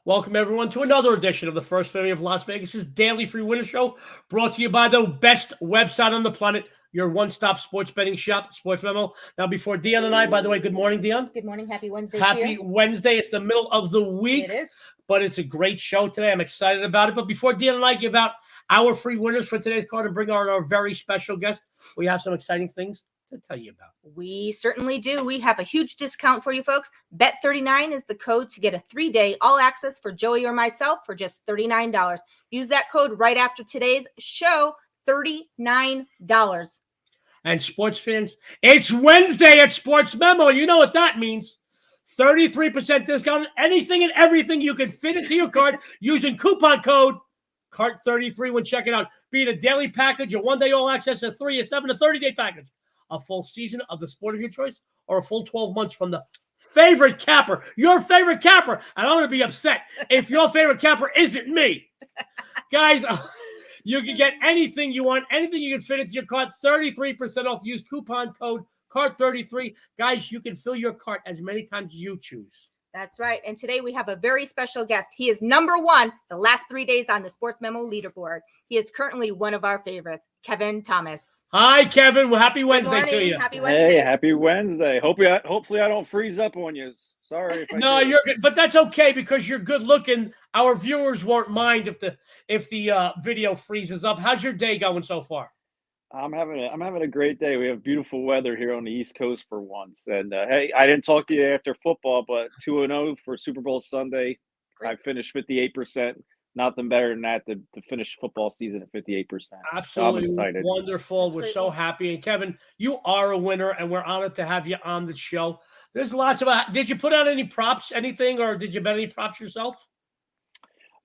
Welcome, everyone, to another edition of the First Family of Las Vegas' daily free winner show, brought to you by the best website on the planet, your one-stop sports betting shop, SportsMemo. Now, before Dionne and I, by the way, good morning, Dionne. Good morning. Happy Wednesday to Happy you. Wednesday. It's the middle of the week. It is. But it's a great show today. I'm excited about it. But before Dionne and I give out our free winners for today's card and bring on our very special guest, we have some exciting things to tell you about. We certainly do. We have a huge discount for you folks. Bet39 is the code to get a 3-day all access for Joey or myself for just $39. Use that code right after today's show, $39. And sports fans, it's Wednesday at SportsMemo. You know what that means. 33% discount on anything and everything you can fit into your cart using coupon code CART33 when checking out. Be it a daily package, a one-day all access, a 3, a 7, a 30-day package, a full season of the sport of your choice, or a full 12 months from the favorite capper, your favorite capper. And I'm going to be upset if your favorite capper isn't me. Guys, you can get anything you want, anything you can fit into your cart, 33% off. Use coupon code CART33. Guys, you can fill your cart as many times as you choose. That's right. And today we have a very special guest. He is number one the last 3 days on the SportsMemo leaderboard. He is currently one of our favorites, Kevin Thomas. Hi, Kevin. Well, happy Wednesday to you. Happy Wednesday. Hey, happy Wednesday. Hopefully I don't freeze up on you. Sorry if I No, do. you're good, but that's okay because you're good looking. Our viewers won't mind if the video freezes up. How's your day going so far? I'm having a great day. We have beautiful weather here on the East Coast for once. And hey, I didn't talk to you after football, but 2-0 for Super Bowl Sunday. Great. I finished 58%. Nothing better than that to finish football season at 58%. Absolutely So I'm excited. wonderful. That's We're great. so happy. And Kevin, you are a winner, and we're honored to have you on the show. There's lots of. Did you put out any props, anything, or did you bet any props yourself?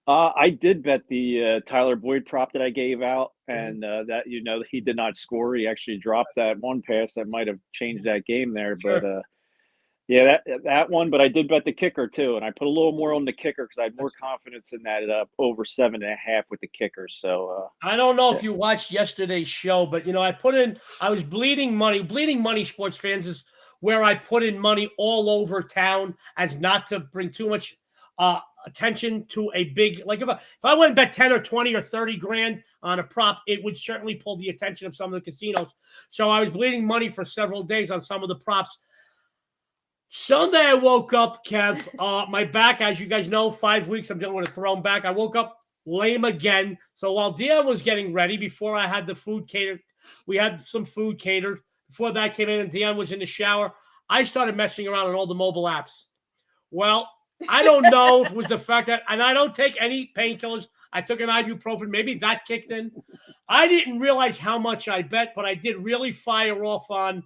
I did bet the Tyler Boyd prop that I gave out, and that he did not score. He actually dropped that one pass that might have changed that game there. Sure. But yeah, that one. But I did bet the kicker too, and I put a little more on the kicker because I had more confidence in that over 7.5 with the kicker. So I don't know if you watched yesterday's show, but I was bleeding money. Bleeding money, sports fans, is where I put in money all over town as not to bring too much attention to a big, like if I went and bet 10 or 20 or 30 grand on a prop, it would certainly pull the attention of some of the casinos. So I was bleeding money for several days on some of the props. Sunday, I woke up, Kev, my back, as you guys know, 5 weeks, I'm dealing with a thrown back. I woke up lame again. So while Dionne was getting ready, before I had the food catered, we had some food catered. Before that came in and Dionne was in the shower, I started messing around on all the mobile apps. Well, I don't know if it was the fact that, and I don't take any painkillers. I took an ibuprofen. Maybe that kicked in. I didn't realize how much I bet, but I did really fire off on,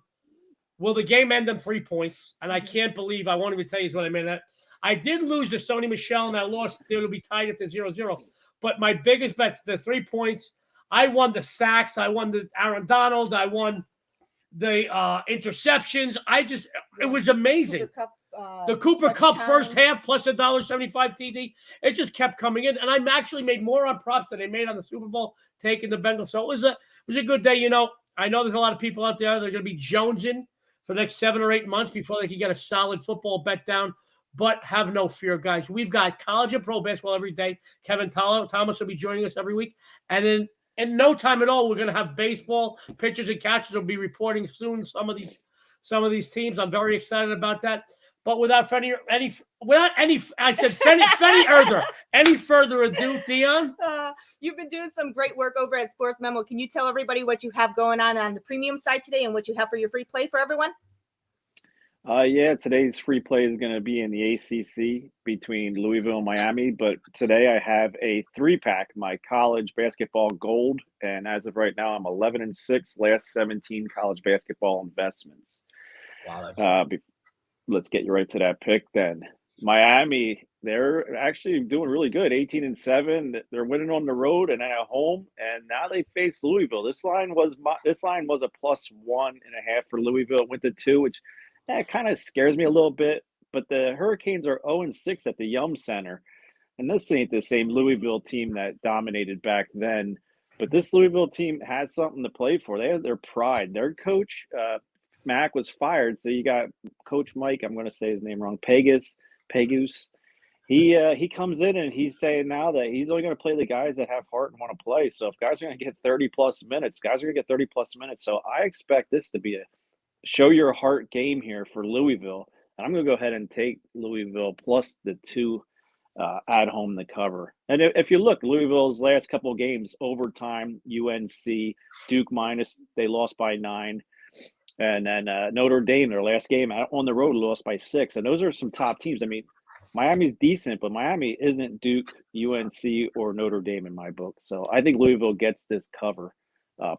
will the game end in 3 points? And I can't believe, I won't even tell you what I meant. I did lose to Sony Michel, and I lost. It'll be tied if it's 0-0. But my biggest bets, the 3 points, I won the sacks. I won the Aaron Donald. I won the interceptions. It was amazing. The Cooper Cup first half plus $1.75 TD. It just kept coming in. And I actually made more on props than I made on the Super Bowl, taking the Bengals. So it was a good day. I know there's a lot of people out there that are going to be jonesing for the next 7 or 8 months before they can get a solid football bet down. But have no fear, guys. We've got college and pro basketball every day. Kevin Thomas will be joining us every week. And then in no time at all, we're going to have baseball. Pitchers and catchers will be reporting soon. Some of these teams. I'm very excited about that. But without any further ado, Dionne. You've been doing some great work over at SportsMemo. Can you tell everybody what you have going on the premium side today and what you have for your free play for everyone? Yeah, today's free play is going to be in the ACC between Louisville and Miami. But today I have a 3-pack, my college basketball gold. And as of right now, I'm 11-6, last 17 college basketball investments. Wow. Let's get you right to that pick then. Miami, they're actually doing really good, 18-7. They're winning on the road and at home, and now they face Louisville. This line was a +1.5 for Louisville. It went to 2, which kind of scares me a little bit. But the Hurricanes are 0-6 at the Yum Center, and this ain't the same Louisville team that dominated back then. But this Louisville team has something to play for. They have their pride. Their coach, Mac, was fired, so you got Coach Mike. I'm going to say his name wrong. Pegus. he comes in and he's saying now that he's only going to play the guys that have heart and want to play. So if guys are going to get 30-plus minutes, guys are going to get 30-plus minutes. So I expect this to be a show your heart game here for Louisville. And I'm going to go ahead and take Louisville plus the 2 at home to cover. And if you look, Louisville's last couple of games, overtime, UNC, Duke minus, they lost by 9. And then Notre Dame, their last game on the road, lost by 6. And those are some top teams. I mean, Miami's decent, but Miami isn't Duke, UNC, or Notre Dame in my book. So I think Louisville gets this cover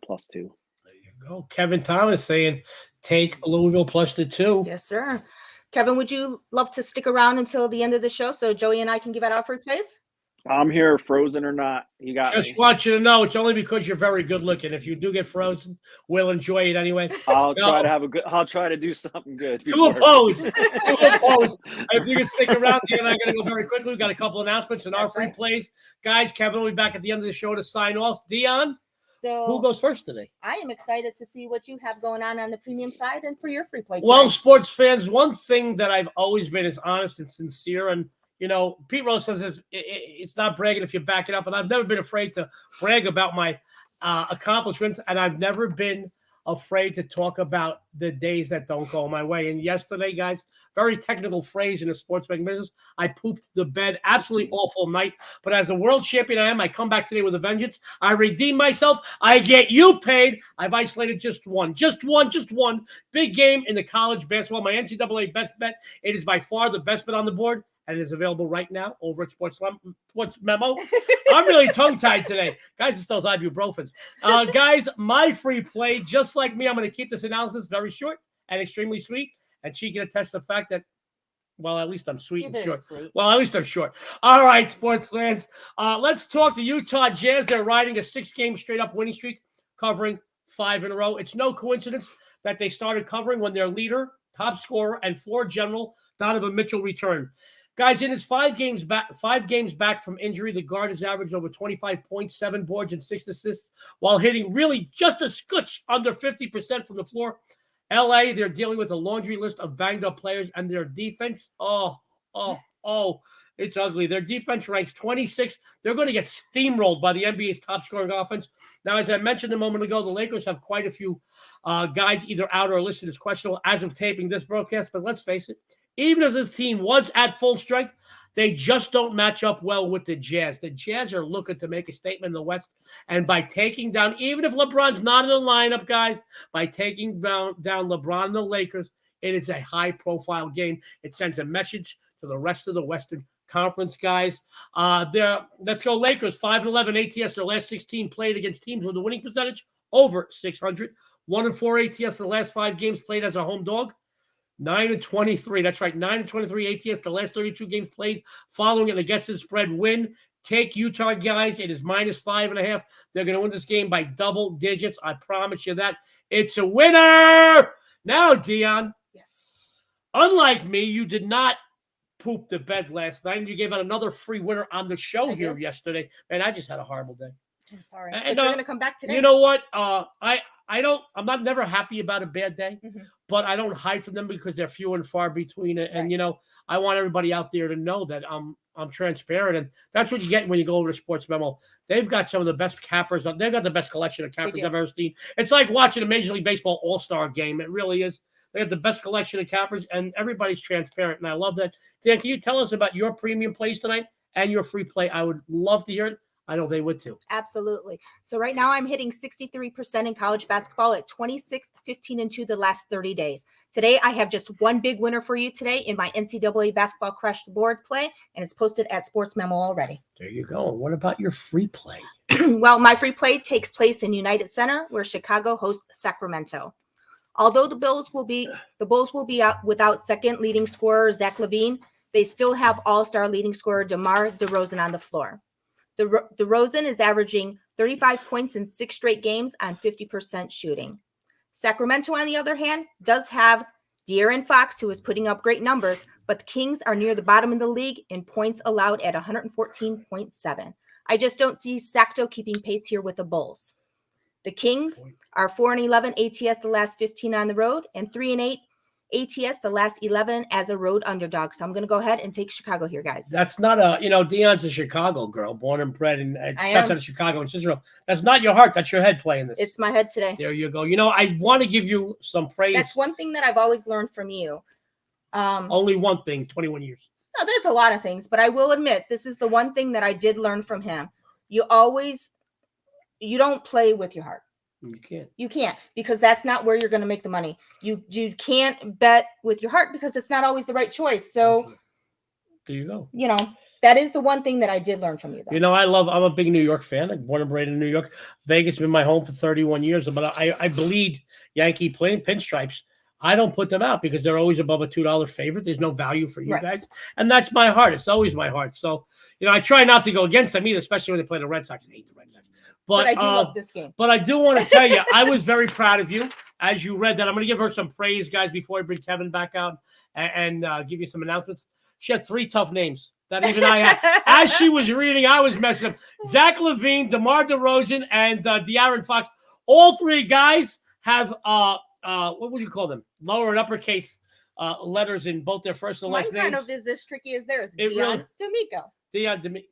plus 2. There you go. Kevin Thomas saying take Louisville plus the 2. Yes, sir. Kevin, would you love to stick around until the end of the show so Joey and I can give out our free plays? I'm here, frozen or not. You got Just me. want you to know it's only because you're very good looking. If you do get frozen, we'll enjoy it anyway. I'll try to do something good. To oppose. If you can stick around, Dan and I got to go very quickly. We've got a couple announcements and our free plays. Guys, Kevin will be back at the end of the show to sign off. Dionne, So who goes first today? I am excited to see what you have going on the premium side and for your free play. Well, tonight. sports fans, one thing that I've always been is honest and sincere. And, you know, Pete Rose says it's not bragging if you back it up. And I've never been afraid to brag about my accomplishments. And I've never been afraid to talk about the days that don't go my way. And yesterday, guys, very technical phrase in the sports betting business, I pooped the bed. Absolutely awful night. But as a world champion I am, I come back today with a vengeance. I redeem myself. I get you paid. I've isolated just one big game in the college basketball. My NCAA best bet. It is by far the best bet on the board. And it is available right now over at SportsMemo. I'm really tongue-tied today. Guys, it's those ibuprofens. Guys, my free play, just like me, I'm going to keep this analysis very short and extremely sweet. And she can attest the fact that, well, at least I'm sweet and short. Sweet. Well, at least I'm short. All right, sports fans. Let's talk to Utah Jazz. They're riding a 6-game straight-up winning streak, covering 5 in a row. It's no coincidence that they started covering when their leader, top scorer, and floor general, Donovan Mitchell, returned. Guys, in his 5 games back from injury, the guard has averaged over 25 points, 7 boards, and 6 assists, while hitting really just a scotch under 50% from the floor. LA, they're dealing with a laundry list of banged-up players, and their defense, it's ugly. Their defense ranks 26th. They're going to get steamrolled by the NBA's top-scoring offense. Now, as I mentioned a moment ago, the Lakers have quite a few guys either out or listed as questionable as of taping this broadcast, but let's face it, even as this team was at full strength, they just don't match up well with the Jazz. The Jazz are looking to make a statement in the West, and by taking down, even if LeBron's not in the lineup, guys, by taking down LeBron and the Lakers, it is a high-profile game. It sends a message to the rest of the Western Conference, guys. Let's go Lakers, 5-11 ATS. Their last 16 played against teams with a winning percentage over 600. 1-4 ATS. The last 5 games played as a home dog. 9-23. That's right, 9-23 ATS. The last 32 games played following an against the spread win. Take Utah, guys. It is -5.5. They're going to win this game by double digits. I promise you that. It's a winner. Now, Dionne. Yes. Unlike me, you did not poop the bed last night, and you gave out another free winner on the show here yesterday. Man, I just had a horrible day. I'm sorry. And but you're going to come back today. You know what? I'm not never happy about a bad day, but I don't hide from them because they're few and far between. And, you know, I want everybody out there to know that I'm transparent. And that's what you get when you go over to SportsMemo. They've got some of the best cappers. They've got the best collection of cappers I've ever seen. It's like watching a Major League Baseball All-Star game. It really is. They have the best collection of cappers, and everybody's transparent. And I love that. Dan, can you tell us about your premium plays tonight and your free play? I would love to hear it. I know they would too. Absolutely. So right now I'm hitting 63% in college basketball at 26, 15, and 2 the last 30 days. Today I have just one big winner for you today in my NCAA basketball crash the boards play, and it's posted at SportsMemo already. There you go. What about your free play? Well, my free play takes place in United Center, where Chicago hosts Sacramento. Although the Bulls will be out without second leading scorer Zach LaVine, they still have all-star leading scorer DeMar DeRozan on the floor. DeRozan is averaging 35 points in 6 straight games on 50% shooting. Sacramento, on the other hand, does have De'Aaron Fox, who is putting up great numbers, but the Kings are near the bottom of the league in points allowed at 114.7. I just don't see Sacto keeping pace here with the Bulls. The Kings are 4-11 ATS the last 15 on the road and 3-8 ATS the last 11 as a road underdog. So I'm going to go ahead and take Chicago here, guys. That's not Dionne's a Chicago girl, born and bred, and that's out of Chicago and Israel. That's not your heart. That's your head playing this. It's my head today. There you go. I want to give you some praise. That's one thing that I've always learned from you. Only one thing, 21 years. No, there's a lot of things, but I will admit this is the one thing that I did learn from him. You don't play with your heart. You can't, because that's not where you're going to make the money. You can't bet with your heart because it's not always the right choice. So there you go. That is the one thing that I did learn from you, though. I'm a big New York fan. I'm born and bred in New York. Vegas has been my home for 31 years, but I bleed Yankee playing pinstripes. I don't put them out because they're always above a $2 favorite. There's no value for you guys. And that's my heart. It's always my heart. So, I try not to go against them either, especially when they play the Red Sox. I hate the Red Sox. But I do love this game. But I do want to tell you, I was very proud of you as you read that. I'm going to give her some praise, guys, before I bring Kevin back out and give you some announcements. She had 3 tough names that even I had. As she was reading, I was messing up. Zach LaVine, DeMar DeRozan, and De'Aaron Fox. All 3 guys have what would you call them? Lower and uppercase letters in both their first and last names. Mine kind of is as tricky as theirs. Dionne D'Amico. Dionne D'Amico.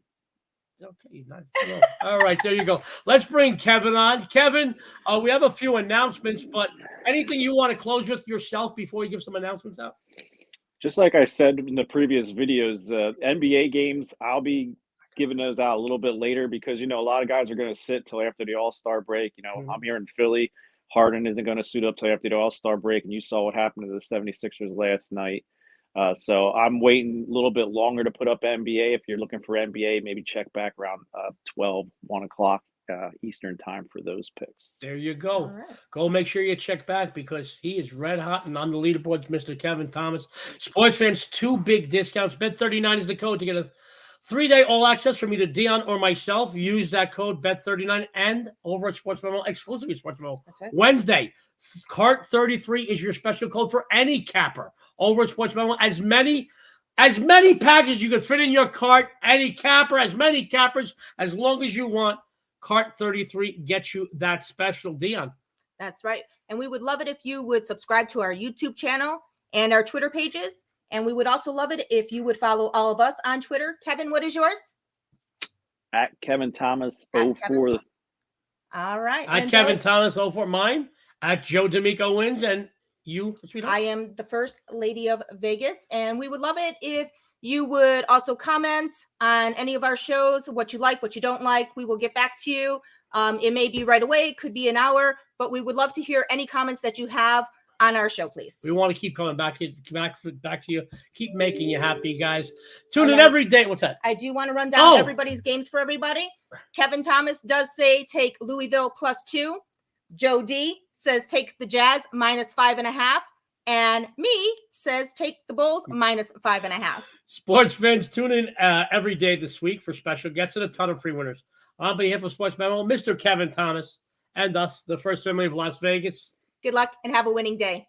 Okay, nice. All right, there you go. Let's bring Kevin on. Kevin, we have a few announcements, but anything you want to close with yourself before you give some announcements out? Just like I said in the previous videos, NBA games, I'll be giving those out a little bit later because, a lot of guys are going to sit till after the All-Star break. I'm here in Philly. Harden isn't going to suit up till after the All-Star break, and you saw what happened to the 76ers last night. So I'm waiting a little bit longer to put up NBA. If you're looking for NBA, maybe check back around 1 o'clock Eastern time for those picks. There you go. Right. Go make sure you check back because he is red hot and on the leaderboard, Mr. Kevin Thomas. Sports fans, 2 big discounts. Bet39 is the code to get a 3-day all access from either Dionne or myself. Use that code Bet39 and over at SportsMemo, exclusively at SportsMemo. Right. Wednesday, Cart 33 is your special code for any capper over at SportsMemo. As many packages you can fit in your cart, any capper, as many cappers, as long as you want. Cart 33 gets you that special, Dionne. That's right. And we would love it if you would subscribe to our YouTube channel and our Twitter pages. And we would also love it if you would follow all of us on Twitter. Kevin, what is yours? At Kevin Thomas 04. All right. At Kevin Thomas 04. Mine. At Joe D'Amico wins. And you, sweetheart? I am the first lady of Vegas. And we would love it if you would also comment on any of our shows, what you like, what you don't like. We will get back to you. It may be right away. It could be an hour. But we would love to hear any comments that you have on our show, please. We want to keep coming back to you. Keep making you happy, guys. Tune in every day. What's that? I do want to run down everybody's games for everybody. Kevin Thomas does say take Louisville +2. Joe D says take the Jazz -5.5. And me says take the Bulls -5.5. Sports fans, tune in every day this week for special gets and a ton of free winners. On behalf of SportsMemo, Mr. Kevin Thomas, and us, the first family of Las Vegas. Good luck and have a winning day.